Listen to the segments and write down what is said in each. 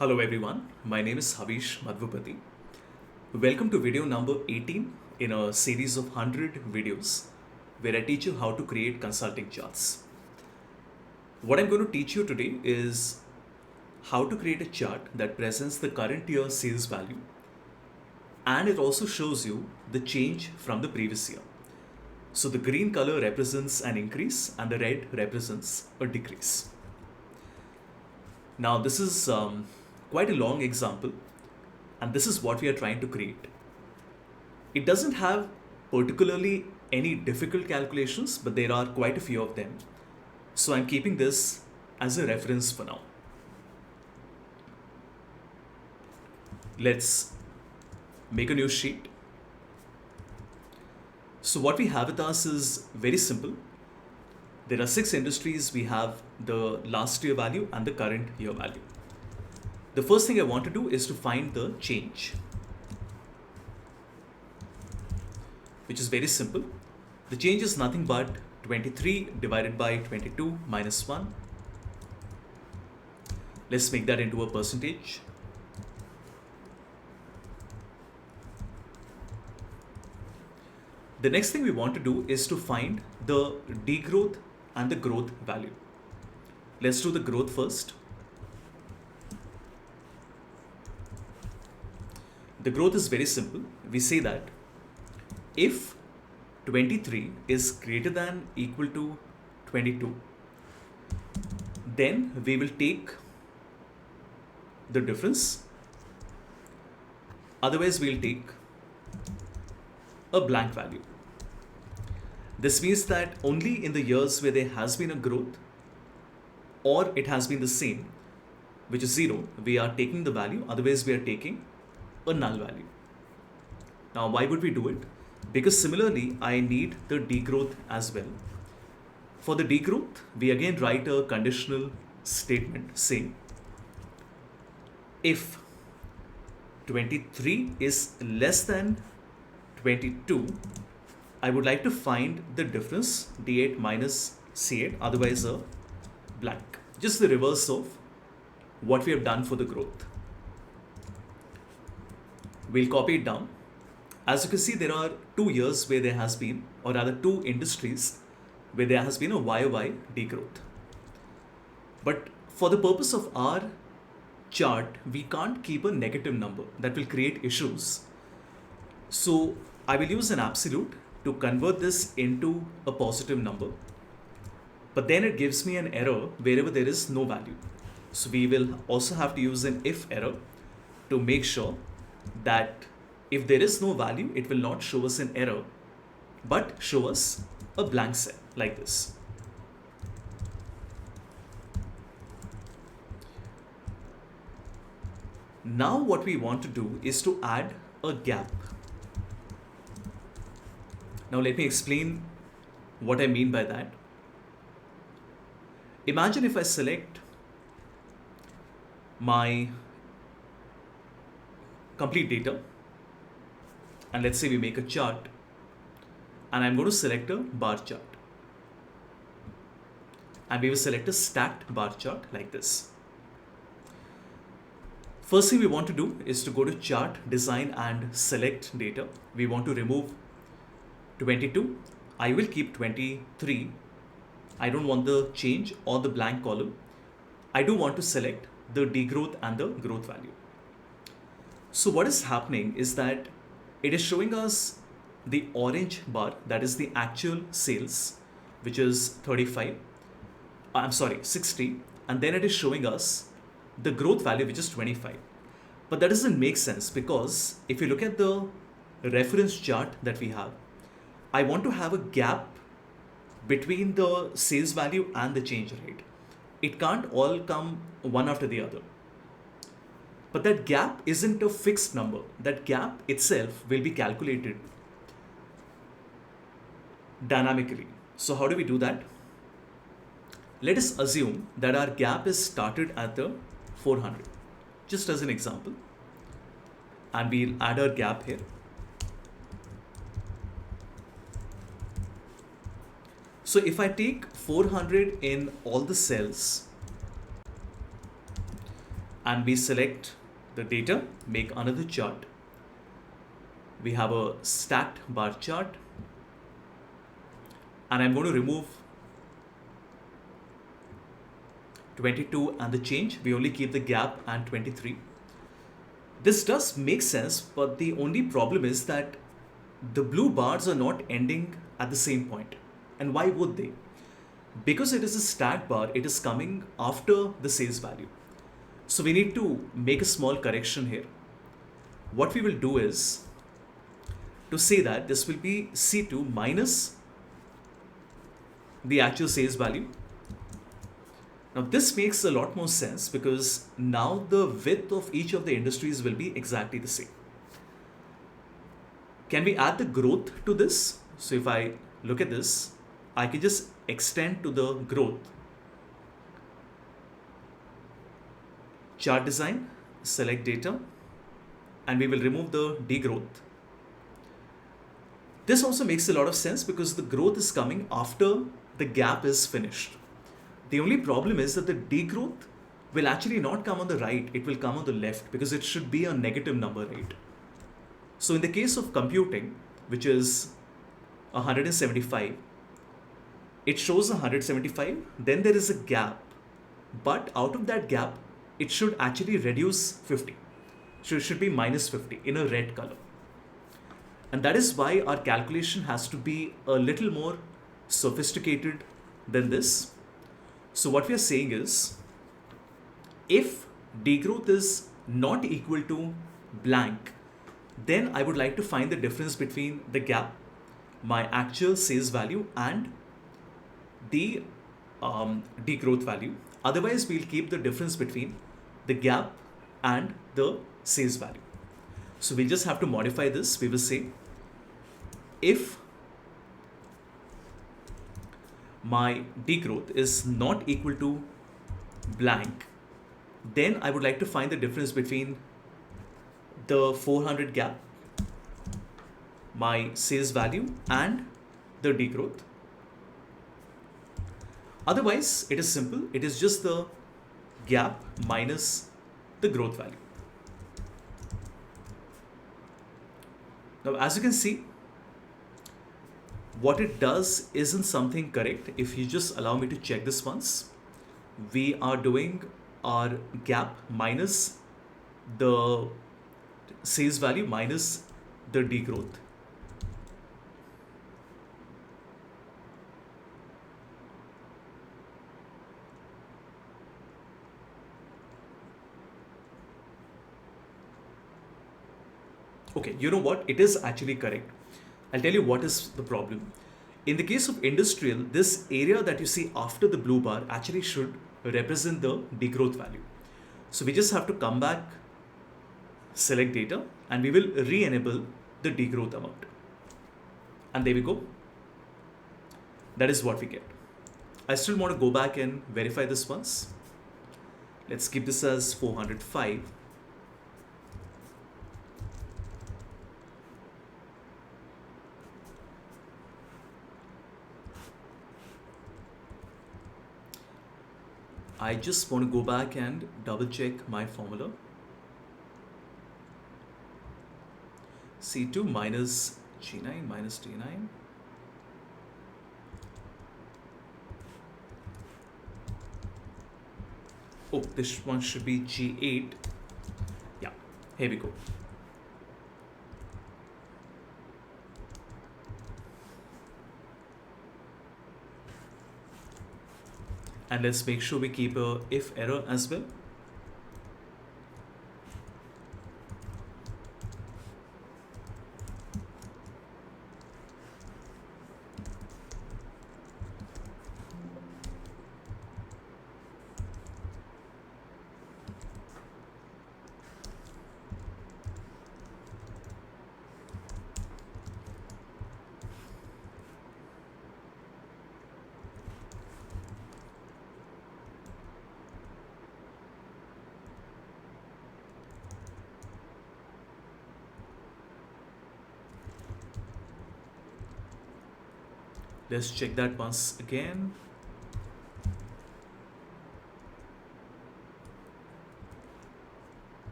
Hello everyone, my name is Havish Madhupati. Welcome to video number 18 in a series of 100 videos where I teach you how to create consulting charts. What I'm going to teach you today is how to create a chart that presents the current year sales value, and it also shows you the change from the previous year. So the green color represents an increase and the red represents a decrease. Now this is quite a long example, and this is what we are trying to create. It doesn't have particularly any difficult calculations, but there are quite a few of them. So I'm keeping this as a reference for now. Let's make a new sheet. So what we have with us is very simple. There are 6 industries. We have the last year value and the current year value. The first thing I want to do is to find the change, which is very simple. The change is nothing but 23 divided by 22 minus 1. Let's make that into a percentage. The next thing we want to do is to find the degrowth and the growth value. Let's do the growth first. The growth is very simple. We say that if 23 is greater than equal to 22, then we will take the difference. Otherwise, we'll take a blank value. This means that only in the years where there has been a growth or it has been the same, which is 0, we are taking the value. Otherwise, we are taking a null value. Now, why would we do it? Because similarly, I need the degrowth as well. For the degrowth, we again write a conditional statement saying if 23 is less than 22, I would like to find the difference D8 minus C8, otherwise a blank. Just the reverse of what we have done for the growth. We'll copy it down. As you can see, there are 2 years where there has been, or rather 2 industries where there has been a YoY degrowth. But for the purpose of our chart, we can't keep a negative number. That will create issues. So I will use an absolute to convert this into a positive number. But then it gives me an error wherever there is no value. So we will also have to use an if error to make sure that if there is no value, it will not show us an error, but show us a blank cell like this. Now what we want to do is to add a gap. Now let me explain what I mean by that. Imagine if I select my complete data, and let's say we make a chart, and I'm going to select a bar chart, and we will select a stacked bar chart like this. First thing we want to do is to go to chart design and select data. We want to remove 22. I will keep 23. I don't want the change or the blank column. I do want to select the degrowth and the growth value. So what is happening is that it is showing us the orange bar, that is the actual sales, which is 60, and then it is showing us the growth value, which is 25. But that doesn't make sense, because if you look at the reference chart that we have, I want to have a gap between the sales value and the change rate. It can't all come one after the other. But that gap isn't a fixed number. That gap itself will be calculated dynamically. So how do we do that? Let us assume that our gap is started at the 400, just as an example. And we'll add our gap here. So if I take 400 in all the cells and we select the data, make another chart. We have a stacked bar chart, and I'm going to remove 22 and the change. We only keep the gap and 23. This does make sense, but the only problem is that the blue bars are not ending at the same point. And why would they? Because it is a stacked bar, it is coming after the sales value. So we need to make a small correction here. What we will do is to say that this will be C2 minus the actual sales value. Now this makes a lot more sense because now the width of each of the industries will be exactly the same. Can we add the growth to this? So if I look at this, I can just extend to the growth. Chart design, select data, and we will remove the degrowth. This also makes a lot of sense because the growth is coming after the gap is finished. The only problem is that the degrowth will actually not come on the right, it will come on the left because it should be a negative number, right? So in the case of computing, which is 175, it shows 175, then there is a gap, but out of that gap, it should actually reduce 50. So it should be minus 50 in a red color. And that is why our calculation has to be a little more sophisticated than this. So what we are saying is, if degrowth is not equal to blank, then I would like to find the difference between the gap, my actual sales value, and the degrowth value. Otherwise, we'll keep the difference between the gap and the sales value. So we'll just have to modify this. We will say, if my degrowth is not equal to blank, then I would like to find the difference between the 400 gap, my sales value, and the degrowth. Otherwise, it is simple. It is just the gap minus the growth value. Now, as you can see, what it does isn't something correct. If you just allow me to check this once, we are doing our gap minus the sales value minus the degrowth. Okay, you know what? It is actually correct. I'll tell you what is the problem. In the case of industrial, this area that you see after the blue bar actually should represent the degrowth value. So we just have to come back, select data, and we will re-enable the degrowth amount. And there we go. That is what we get. I still want to go back and verify this once. Let's keep this as 405. I just want to go back and double check my formula. C2 minus G9 minus D9. Oh, this one should be G8. Yeah, here we go. And let's make sure we keep a if error as well. Let's check that once again.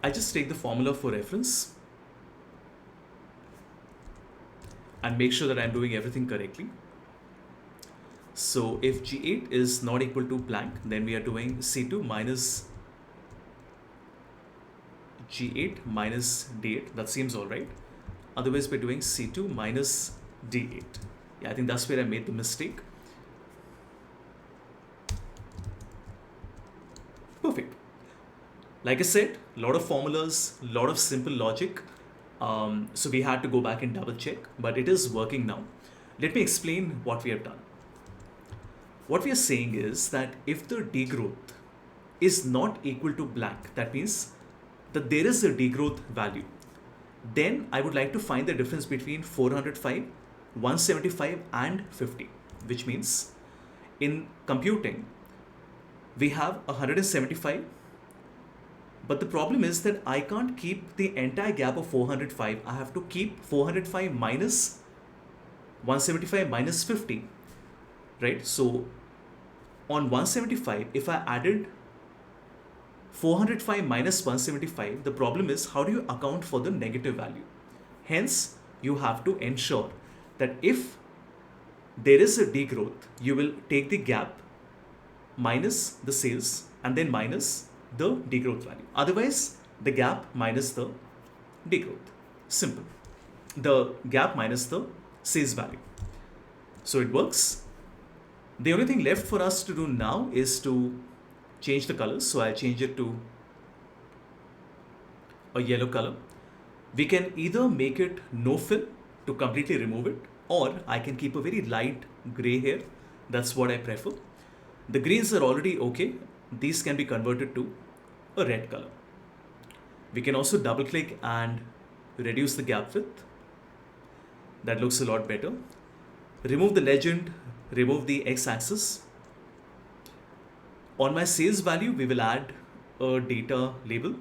I just take the formula for reference and make sure that I'm doing everything correctly. So if G8 is not equal to blank, then we are doing C2 minus G8 minus D8. That seems all right. Otherwise, we're doing C2 minus D8. Yeah, I think that's where I made the mistake. Perfect. Like I said, a lot of formulas, a lot of simple logic. So we had to go back and double check, but it is working now. Let me explain what we have done. What we are saying is that if the degrowth is not equal to blank, that means that there is a degrowth value, then I would like to find the difference between 405, 175 and 50, which means in computing, we have 175, but the problem is that I can't keep the entire gap of 405. I have to keep 405 minus 175 minus 50, right? So on 175, if I added 405 minus 175, the problem is how do you account for the negative value? Hence, you have to ensure that if there is a degrowth, you will take the gap minus the sales and then minus the degrowth value. Otherwise, the gap minus the degrowth. Simple. The gap minus the sales value. So it works. The only thing left for us to do now is to change the colors. So I'll change it to a yellow color. We can either make it no fill to completely remove it, or I can keep a very light gray here. That's what I prefer. The greens are already okay. These can be converted to a red color. We can also double click and reduce the gap width. That looks a lot better. Remove the legend, remove the x-axis. On my sales value, we will add a data label.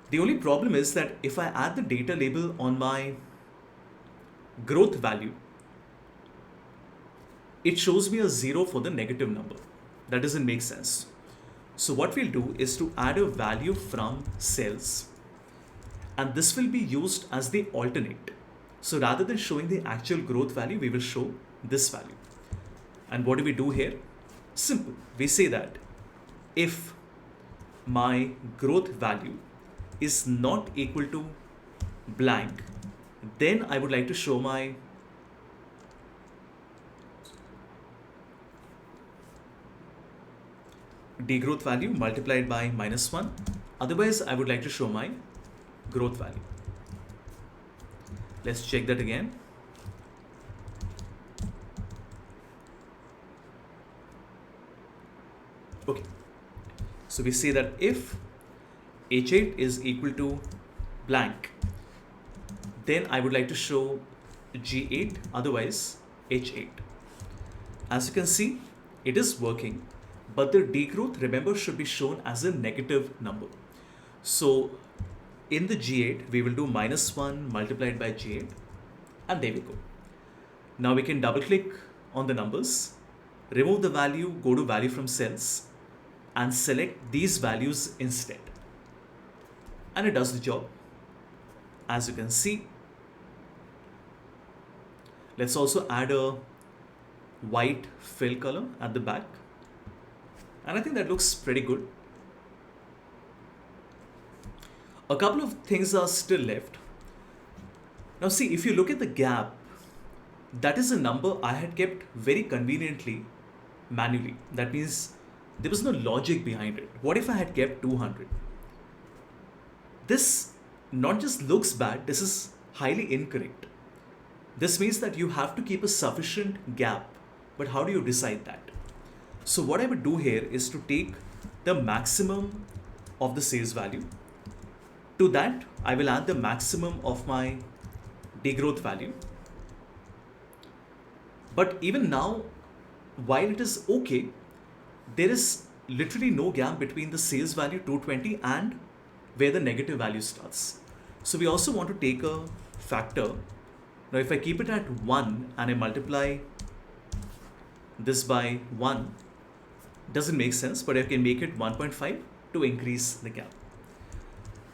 The only problem is that if I add the data label on my growth value, it shows me a 0 for the negative number. That doesn't make sense. So what we'll do is to add a value from sales, and this will be used as the alternate. So rather than showing the actual growth value, we will show this value. And what do we do here? Simple. We say that if my growth value is not equal to blank, then I would like to show my degrowth value multiplied by -1. Otherwise, I would like to show my growth value. Let's check that again. Okay. So we say that if H8 is equal to blank, then I would like to show G8, otherwise H8. As you can see, it is working, but the degrowth, remember, should be shown as a negative number. So in the G8, we will do -1 multiplied by G8, and there we go. Now we can double click on the numbers, remove the value, go to value from cells, and select these values instead. And it does the job. As you can see, let's also add a white fill color at the back. And I think that looks pretty good. A couple of things are still left. Now see, if you look at the gap, that is a number I had kept very conveniently manually. That means there was no logic behind it. What if I had kept 200? This not just looks bad, this is highly incorrect. This means that you have to keep a sufficient gap, but how do you decide that? So what I would do here is to take the maximum of the sales value. To that, I will add the maximum of my degrowth value. But even now, while it is okay, there is literally no gap between the sales value 220 and where the negative value starts. So we also want to take a factor. Now if I keep it at 1 and I multiply this by 1, doesn't make sense, but I can make it 1.5 to increase the gap.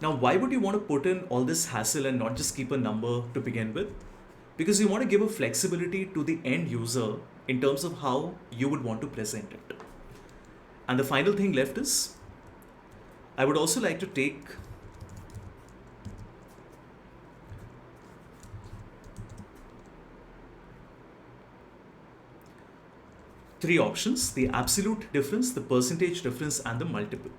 Now, why would you want to put in all this hassle and not just keep a number to begin with? Because you want to give a flexibility to the end user in terms of how you would want to present it. And the final thing left is, I would also like to take three options: the absolute difference, the percentage difference, and the multiple.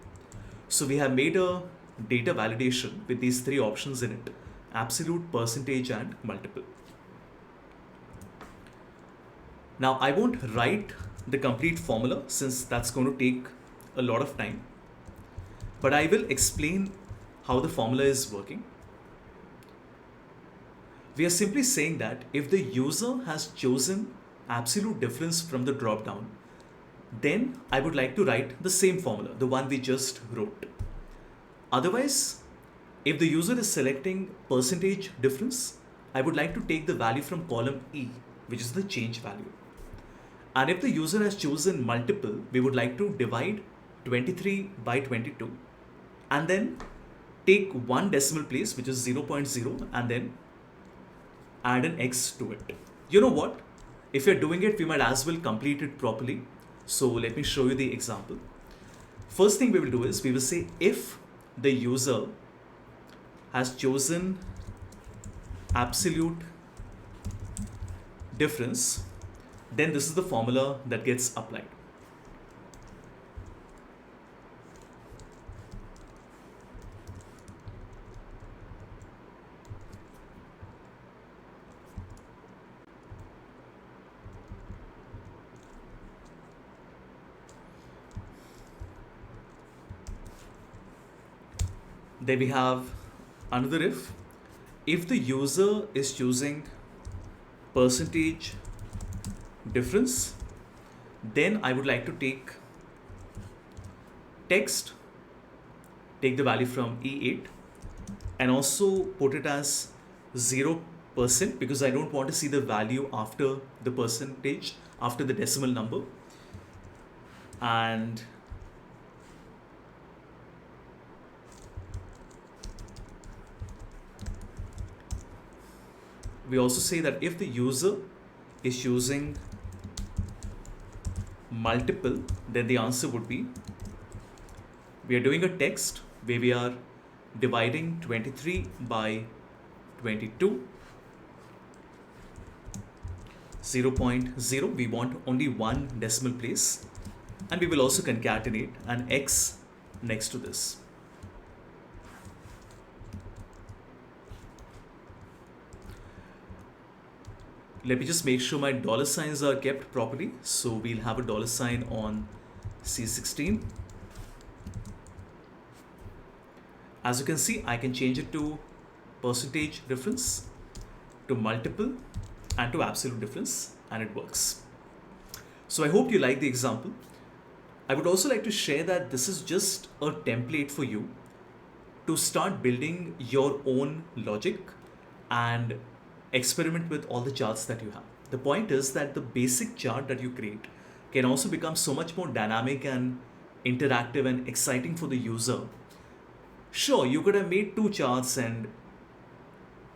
So we have made a data validation with these three options in it: absolute, percentage, and multiple. Now I won't write the complete formula since that's going to take a lot of time, but I will explain how the formula is working. We are simply saying that if the user has chosen absolute difference from the drop down, then I would like to write the same formula, the one we just wrote. Otherwise, if the user is selecting percentage difference, I would like to take the value from column E, which is the change value. And if the user has chosen multiple, we would like to divide 23 by 22 and then take one decimal place, which is 0.0, and then add an X to it. You know what? If you're doing it, we might as well complete it properly. So let me show you the example. First thing we will do is we will say if the user has chosen absolute difference, then this is the formula that gets applied. Then we have another if the user is choosing percentage difference, then I would like to take text, take the value from E8 and also put it as 0% because I don't want to see the value after the percentage, after the decimal number. And we also say that if the user is choosing multiple, then the answer would be, we are doing a text where we are dividing 23 by 22, 0.0, we want only one decimal place, and we will also concatenate an X next to this. Let me just make sure my dollar signs are kept properly. So we'll have a dollar sign on C16. As you can see, I can change it to percentage difference, to multiple, and to absolute difference, and it works. So I hope you like the example. I would also like to share that this is just a template for you to start building your own logic and experiment with all the charts that you have. The point is that the basic chart that you create can also become so much more dynamic and interactive and exciting for the user. Sure, you could have made two charts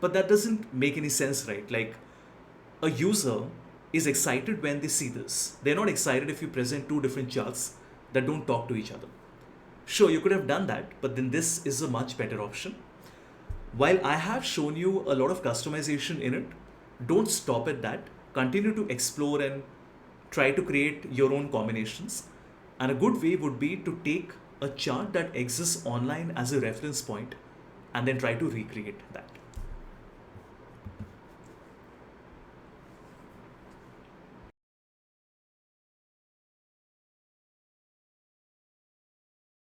but that doesn't make any sense, right? Like, a user is excited when they see this. They're not excited if you present two different charts that don't talk to each other. Sure, you could have done that, but then this is a much better option. While I have shown you a lot of customization in it, don't stop at that. Continue to explore and try to create your own combinations. And a good way would be to take a chart that exists online as a reference point and then try to recreate that.